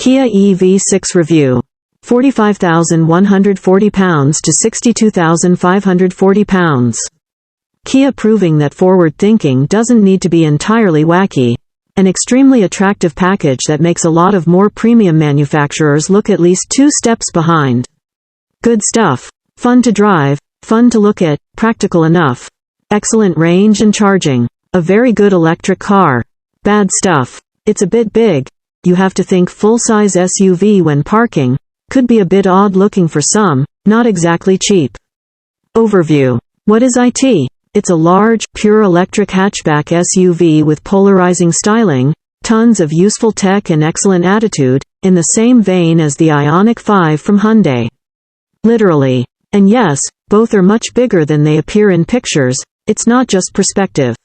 Kia EV6 review. £45,140 to £62,540. Kia proving that forward thinking doesn't need to be entirely wacky. An extremely attractive package that makes a lot of more premium manufacturers look at least 2 steps behind. Good stuff. Fun to drive, fun to look at, practical enough. Excellent range and charging. A very good electric car. Bad stuff. It's a bit big. You have to think full-size SUV when parking. Could be a bit odd looking for some, not exactly cheap. Overview. What is IT? It's a large, pure electric hatchback SUV with polarizing styling, tons of useful tech and excellent attitude, in the same vein as the Ioniq 5 from Hyundai. Literally. And yes, both are much bigger than they appear in pictures. It's not just perspective.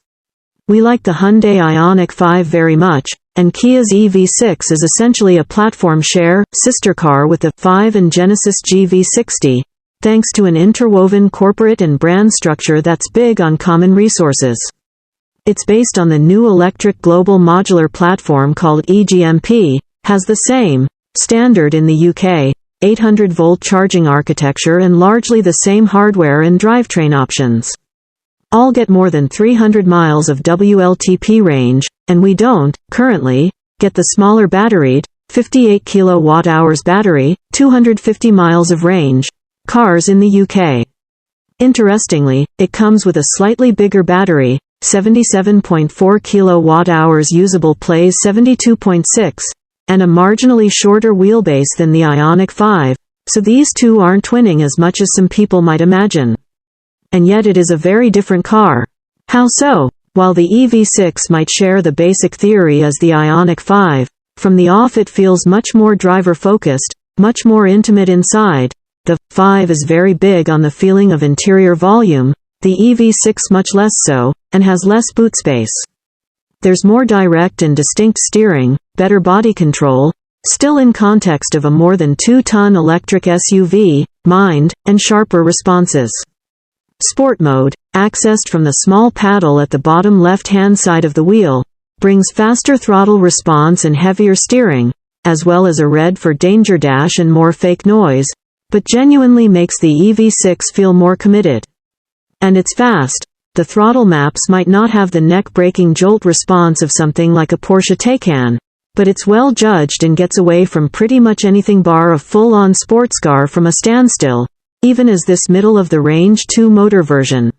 We like the Hyundai Ioniq 5 very much, and Kia's EV6 is essentially a platform share, sister car with the 5 and Genesis GV60, thanks to an interwoven corporate and brand structure that's big on common resources. It's based on the new electric global modular platform called E-GMP, has the same, standard in the UK, 800-volt charging architecture and largely the same hardware and drivetrain options. All get more than 300 miles of WLTP range, and we don't, currently, get the smaller-batteried, 58 kWh battery, 250 miles of range, cars in the UK. Interestingly, it comes with a slightly bigger battery, 77.4 kWh usable plays 72.6, and a marginally shorter wheelbase than the Ioniq 5, so these two aren't twinning as much as some people might imagine. And yet it is a very different car. How so? While the EV6 might share the basic theory as the Ioniq 5, from the off it feels much more driver-focused, much more intimate inside. The 5 is very big on the feeling of interior volume, the EV6 much less so, and has less boot space. There's more direct and distinct steering, better body control, still in context of a more than 2-ton electric SUV, mind, and sharper responses. Sport mode, accessed from the small paddle at the bottom left-hand side of the wheel, brings faster throttle response and heavier steering, as well as a red for danger dash and more fake noise, but genuinely makes the EV6 feel more committed. And it's fast. The throttle maps might not have the neck-breaking jolt response of something like a Porsche Taycan, but it's well judged and gets away from pretty much anything bar a full-on sports car from a standstill, even as this middle-of-the-range 2-motor version.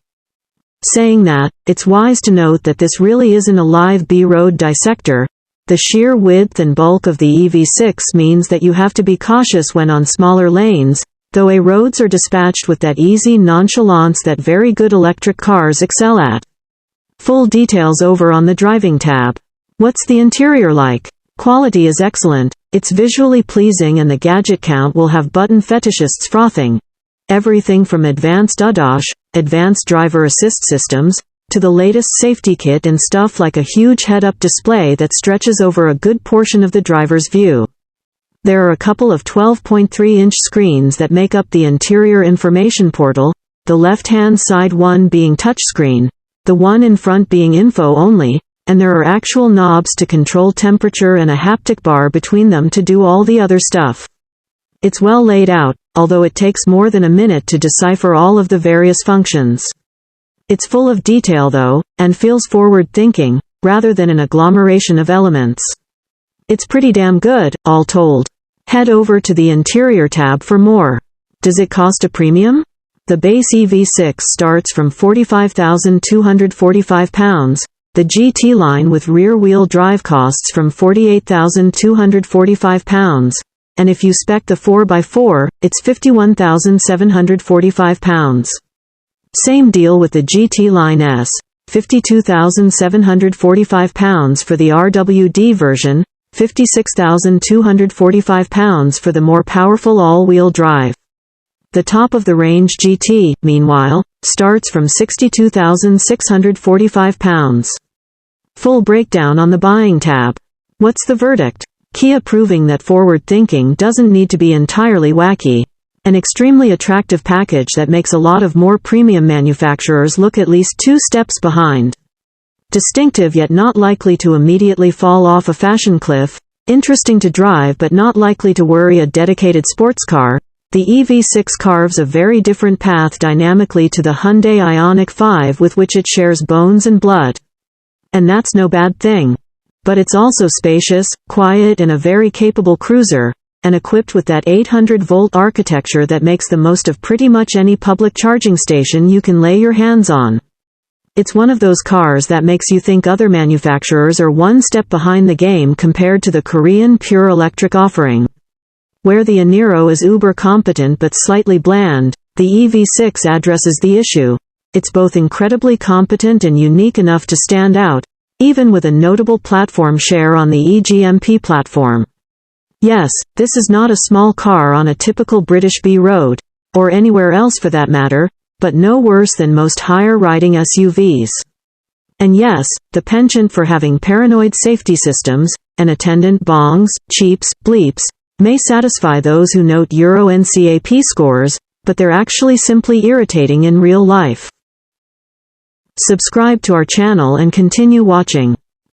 Saying that, it's wise to note that this really isn't a live B-road dissector. The sheer width and bulk of the EV6 means that you have to be cautious when on smaller lanes, though A roads are dispatched with that easy nonchalance that very good electric cars excel at. Full details over on the driving tab. What's the interior like? Quality is excellent, it's visually pleasing and the gadget count will have button fetishists frothing. Everything from advanced ADAS, advanced driver assist systems, to the latest safety kit and stuff like a huge head-up display that stretches over a good portion of the driver's view. There are a couple of 12.3-inch screens that make up the interior information portal, the left-hand side one being touchscreen, the one in front being info only, and there are actual knobs to control temperature and a haptic bar between them to do all the other stuff. It's well laid out, although it takes more than a minute to decipher all of the various functions. It's full of detail though, and feels forward-thinking, rather than an agglomeration of elements. It's pretty damn good, all told. Head over to the interior tab for more. Does it cost a premium? The base EV6 starts from £45,245, the GT line with rear-wheel drive costs from £48,245, and if you spec the 4x4, it's £51,745. Same deal with the GT Line S, £52,745 for the RWD version, £56,245 for the more powerful all-wheel drive. The top-of-the-range GT, meanwhile, starts from £62,645. Full breakdown on the buying tab. What's the verdict? Kia proving that forward thinking doesn't need to be entirely wacky. An extremely attractive package that makes a lot of more premium manufacturers look at least 2 steps behind. Distinctive yet not likely to immediately fall off a fashion cliff, Interesting to drive but not likely to worry a dedicated sports car, the EV6 carves a very different path dynamically to the Hyundai Ioniq 5 with which it shares bones and blood. And that's no bad thing. But it's also spacious, quiet and a very capable cruiser, and equipped with that 800-volt architecture that makes the most of pretty much any public charging station you can lay your hands on. It's one of those cars that makes you think other manufacturers are one step behind the game compared to the Korean pure electric offering. Where the Eniro is uber competent but slightly bland, the EV6 addresses the issue. It's both incredibly competent and unique enough to stand out, even with a notable platform share on the E-GMP platform. Yes, this is not a small car on a typical British B road, or anywhere else for that matter, but no worse than most higher-riding SUVs. And yes, the penchant for having paranoid safety systems, and attendant bongs, cheeps, bleeps, may satisfy those who note Euro NCAP scores, but they're actually simply irritating in real life. Subscribe to our channel and continue watching.